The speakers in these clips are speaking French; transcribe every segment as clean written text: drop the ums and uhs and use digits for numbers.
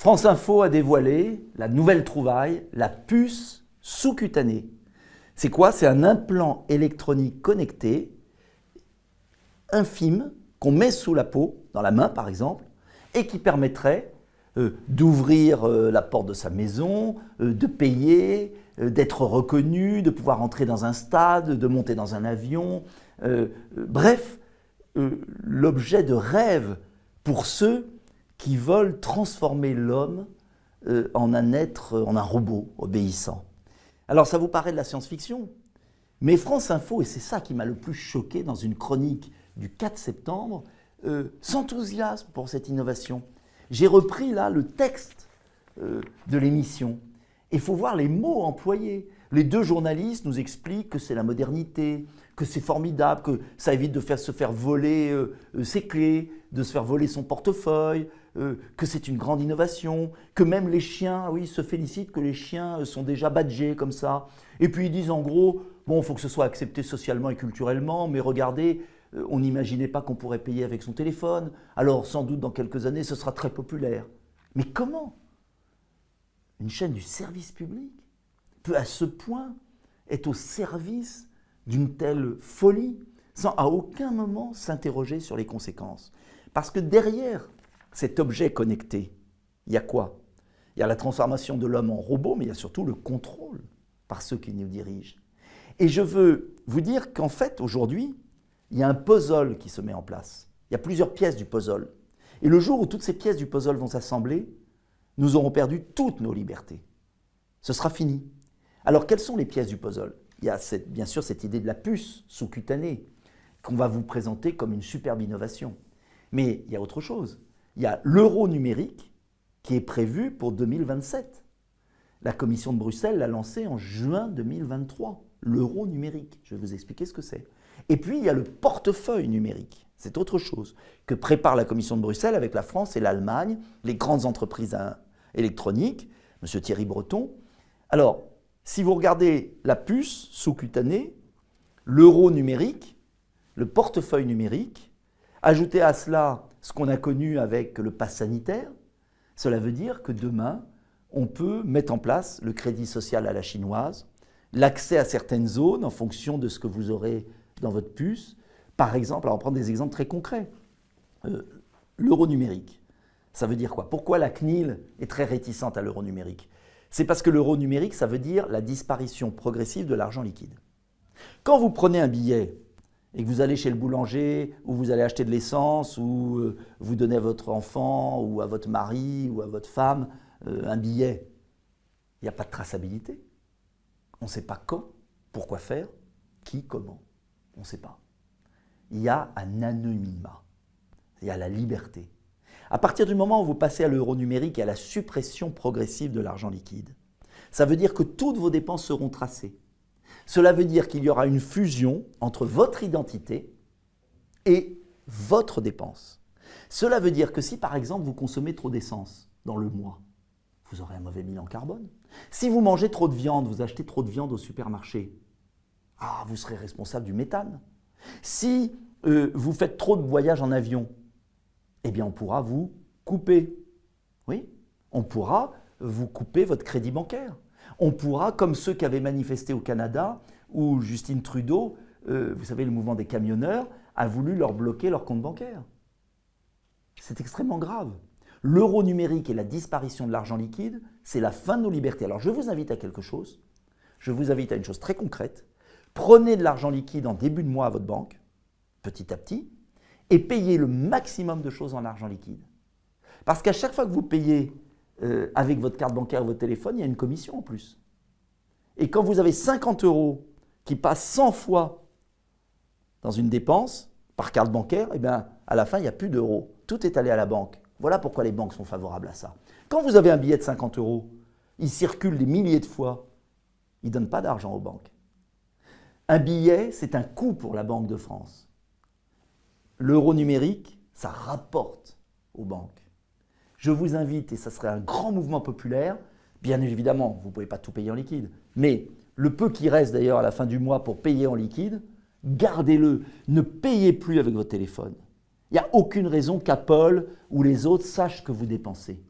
France Info a dévoilé la nouvelle trouvaille, la puce sous-cutanée. C'est quoi? C'est un implant électronique connecté, infime, qu'on met sous la peau, dans la main par exemple, et qui permettrait d'ouvrir la porte de sa maison, de payer, d'être reconnu, de pouvoir entrer dans un stade, de monter dans un avion. Bref, l'objet de rêve pour ceux qui veulent transformer l'homme en un être, en un robot obéissant. Alors ça vous paraît de la science-fiction, mais France Info, et c'est ça qui m'a le plus choqué dans une chronique du 4 septembre, s'enthousiasme pour cette innovation. J'ai repris là le texte de l'émission. Il faut voir les mots employés. Les deux journalistes nous expliquent que c'est la modernité, que c'est formidable, que ça évite de se faire voler ses clés, de se faire voler son portefeuille, que c'est une grande innovation, que même les chiens, oui, se félicitent que les chiens sont déjà badgés comme ça. Et puis ils disent en gros, bon, il faut que ce soit accepté socialement et culturellement, mais regardez, on n'imaginait pas qu'on pourrait payer avec son téléphone, alors sans doute dans quelques années ce sera très populaire. Mais comment une chaîne du service public peut à ce point être au service d'une telle folie, sans à aucun moment s'interroger sur les conséquences? Parce que derrière cet objet connecté, il y a quoi? Il y a la transformation de l'homme en robot, mais il y a surtout le contrôle par ceux qui nous dirigent. Et je veux vous dire qu'en fait, aujourd'hui, il y a un puzzle qui se met en place. Il y a plusieurs pièces du puzzle. Et le jour où toutes ces pièces du puzzle vont s'assembler, nous aurons perdu toutes nos libertés. Ce sera fini. Alors, quelles sont les pièces du puzzle? Il y a bien sûr cette idée de la puce sous-cutanée qu'on va vous présenter comme une superbe innovation. Mais il y a autre chose. Il y a l'euro numérique qui est prévu pour 2027. La Commission de Bruxelles l'a lancé en juin 2023. L'euro numérique. Je vais vous expliquer ce que c'est. Et puis, il y a le portefeuille numérique. C'est autre chose que prépare la Commission de Bruxelles avec la France et l'Allemagne, les grandes entreprises électroniques, M. Thierry Breton. Alors, si vous regardez la puce sous-cutanée, l'euro numérique, le portefeuille numérique, ajoutez à cela ce qu'on a connu avec le pass sanitaire, cela veut dire que demain, on peut mettre en place le crédit social à la chinoise, l'accès à certaines zones en fonction de ce que vous aurez dans votre puce. Par exemple, alors on va prendre des exemples très concrets. L'euro numérique, ça veut dire quoi? Pourquoi la CNIL est très réticente à l'euro numérique? C'est parce que l'euro numérique, ça veut dire la disparition progressive de l'argent liquide. Quand vous prenez un billet et que vous allez chez le boulanger, ou vous allez acheter de l'essence, ou vous donnez à votre enfant, ou à votre mari, ou à votre femme un billet, il n'y a pas de traçabilité. On ne sait pas quand, pourquoi faire, qui, comment. On ne sait pas. Il y a un anonymat, il y a la liberté. À partir du moment où vous passez à l'euro numérique et à la suppression progressive de l'argent liquide, ça veut dire que toutes vos dépenses seront tracées. Cela veut dire qu'il y aura une fusion entre votre identité et votre dépense. Cela veut dire que si par exemple vous consommez trop d'essence dans le mois, vous aurez un mauvais bilan carbone. Si vous mangez trop de viande, vous achetez trop de viande au supermarché, vous serez responsable du méthane. Si vous faites trop de voyages en avion, eh bien on pourra vous couper. Oui, on pourra vous couper votre crédit bancaire. On pourra, comme ceux qui avaient manifesté au Canada, où Justin Trudeau, vous savez, le mouvement des camionneurs, a voulu leur bloquer leur compte bancaire. C'est extrêmement grave. L'euro numérique et la disparition de l'argent liquide, c'est la fin de nos libertés. Alors je vous invite à quelque chose. Je vous invite à une chose très concrète. Prenez de l'argent liquide en début de mois à votre banque, petit à petit, et payez le maximum de choses en argent liquide. Parce qu'à chaque fois que vous payez avec votre carte bancaire ou votre téléphone, il y a une commission en plus. Et quand vous avez 50 € qui passent 100 fois dans une dépense par carte bancaire, eh bien, à la fin, il n'y a plus d'euros. Tout est allé à la banque. Voilà pourquoi les banques sont favorables à ça. Quand vous avez un billet de 50 €, il circule des milliers de fois, il ne donne pas d'argent aux banques. Un billet, c'est un coût pour la Banque de France. L'euro numérique, ça rapporte aux banques. Je vous invite, et ça serait un grand mouvement populaire, bien évidemment, vous ne pouvez pas tout payer en liquide, mais le peu qui reste d'ailleurs à la fin du mois pour payer en liquide, gardez-le, ne payez plus avec votre téléphone. Il n'y a aucune raison qu'Apple ou les autres sachent que vous dépensez.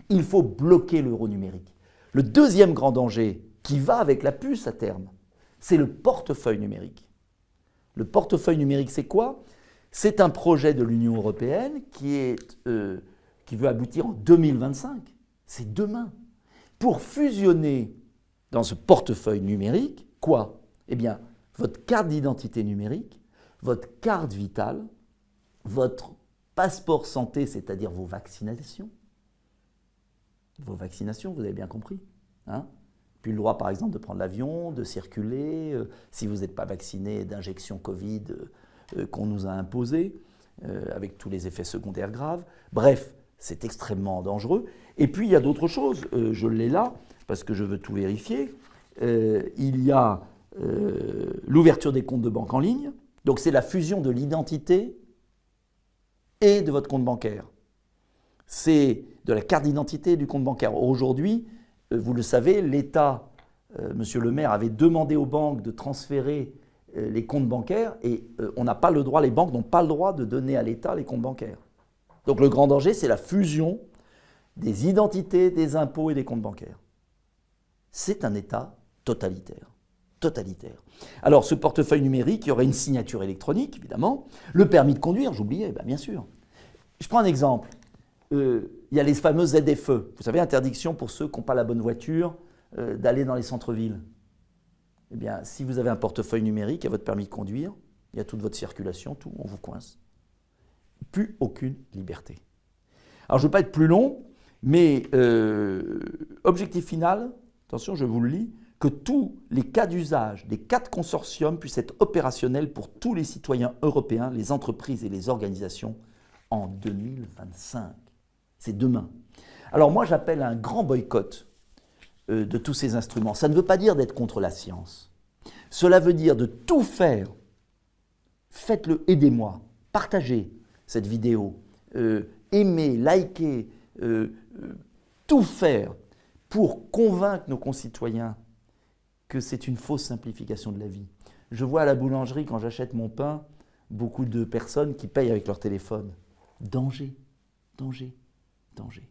Il faut bloquer l'euro numérique. Le deuxième grand danger qui va avec la puce à terme, c'est le portefeuille numérique. Le portefeuille numérique, c'est quoi? C'est un projet de l'Union européenne qui veut aboutir en 2025. C'est demain. Pour fusionner dans ce portefeuille numérique, quoi? Eh bien, votre carte d'identité numérique, votre carte vitale, votre passeport santé, c'est-à-dire vos vaccinations. Vos vaccinations, vous avez bien compris. Hein? Puis le droit, par exemple, de prendre l'avion, de circuler, si vous n'êtes pas vacciné, d'injection Covid qu'on nous a imposées, avec tous les effets secondaires graves. Bref, c'est extrêmement dangereux. Et puis, il y a d'autres choses. Je l'ai là, parce que je veux tout vérifier. Il y a l'ouverture des comptes de banque en ligne. Donc, c'est la fusion de l'identité et de votre compte bancaire. C'est de la carte d'identité et du compte bancaire. Aujourd'hui, vous le savez, l'État, Monsieur le maire, avait demandé aux banques de transférer les comptes bancaires et on n'a pas le droit, les banques n'ont pas le droit de donner à l'État les comptes bancaires. Donc le grand danger, c'est la fusion des identités, des impôts et des comptes bancaires. C'est un État totalitaire. Totalitaire. Alors ce portefeuille numérique, il y aurait une signature électronique, évidemment. Le permis de conduire, j'oubliais, bien sûr. Je prends un exemple. Il y a les fameuses ZFE. Vous savez, interdiction pour ceux qui n'ont pas la bonne voiture d'aller dans les centres-villes. Eh bien, si vous avez un portefeuille numérique, il y a votre permis de conduire, il y a toute votre circulation, tout, on vous coince. Plus aucune liberté. Alors, je ne veux pas être plus long, mais objectif final, attention, je vous le lis, que tous les cas d'usage des 4 consortiums puissent être opérationnels pour tous les citoyens européens, les entreprises et les organisations en 2025. C'est demain. Alors moi, j'appelle à un grand boycott de tous ces instruments. Ça ne veut pas dire d'être contre la science. Cela veut dire de tout faire. Faites-le, aidez-moi, partagez cette vidéo, aimez, likez, tout faire pour convaincre nos concitoyens que c'est une fausse simplification de la vie. Je vois à la boulangerie, quand j'achète mon pain, beaucoup de personnes qui payent avec leur téléphone. Danger, danger, danger.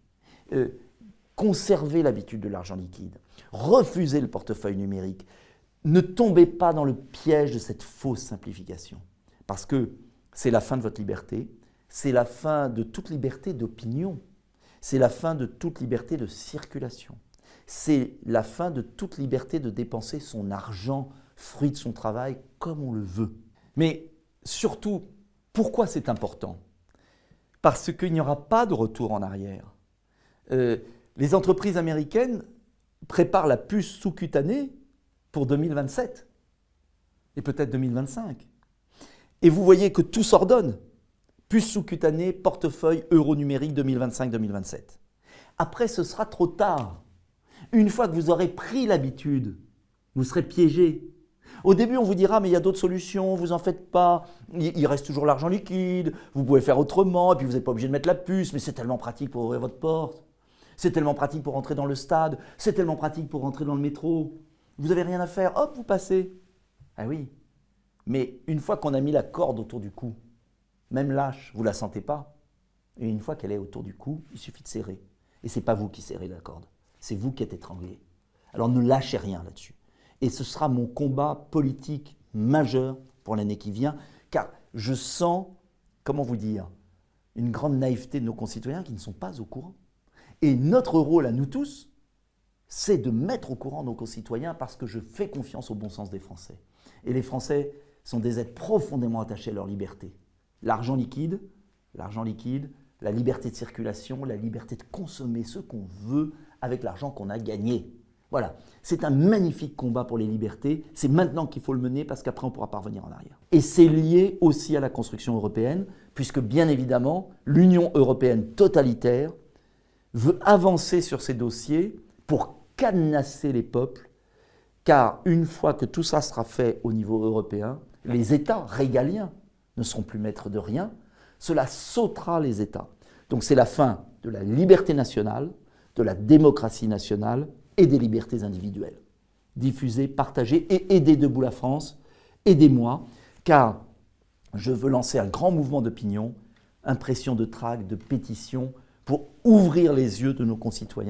Conservez l'habitude de l'argent liquide. Refusez le portefeuille numérique. Ne tombez pas dans le piège de cette fausse simplification. Parce que c'est la fin de votre liberté, c'est la fin de toute liberté d'opinion, c'est la fin de toute liberté de circulation, c'est la fin de toute liberté de dépenser son argent, fruit de son travail, comme on le veut. Mais surtout, pourquoi c'est important? Parce qu'il n'y aura pas de retour en arrière. Les entreprises américaines préparent la puce sous-cutanée pour 2027 et peut-être 2025. Et vous voyez que tout s'ordonne. Puce sous-cutanée, portefeuille, euro numérique 2025-2027. Après, ce sera trop tard. Une fois que vous aurez pris l'habitude, vous serez piégé. Au début, on vous dira, mais il y a d'autres solutions, vous en faites pas, il reste toujours l'argent liquide, vous pouvez faire autrement, et puis vous n'êtes pas obligé de mettre la puce, mais c'est tellement pratique pour ouvrir votre porte, c'est tellement pratique pour rentrer dans le stade, c'est tellement pratique pour rentrer dans le métro. Vous n'avez rien à faire, hop, vous passez. Ah oui, mais une fois qu'on a mis la corde autour du cou, même lâche, vous ne la sentez pas. Et une fois qu'elle est autour du cou, il suffit de serrer. Et ce n'est pas vous qui serrez la corde, c'est vous qui êtes étranglé. Alors ne lâchez rien là-dessus. Et ce sera mon combat politique majeur pour l'année qui vient, car je sens, comment vous dire, une grande naïveté de nos concitoyens qui ne sont pas au courant. Et notre rôle à nous tous, c'est de mettre au courant nos concitoyens parce que je fais confiance au bon sens des Français. Et les Français sont des êtres profondément attachés à leur liberté. L'argent liquide, la liberté de circulation, la liberté de consommer ce qu'on veut avec l'argent qu'on a gagné. Voilà, c'est un magnifique combat pour les libertés. C'est maintenant qu'il faut le mener parce qu'après on ne pourra pas revenir en arrière. Et c'est lié aussi à la construction européenne, puisque bien évidemment, l'Union européenne totalitaire veut avancer sur ces dossiers pour cadenasser les peuples, car une fois que tout ça sera fait au niveau européen, les États régaliens ne seront plus maîtres de rien, cela sautera les États. Donc c'est la fin de la liberté nationale, de la démocratie nationale et des libertés individuelles. Diffusez, partagez et aidez Debout la France, aidez-moi, car je veux lancer un grand mouvement d'opinion, impression de tracts, de pétitions, pour ouvrir les yeux de nos concitoyens.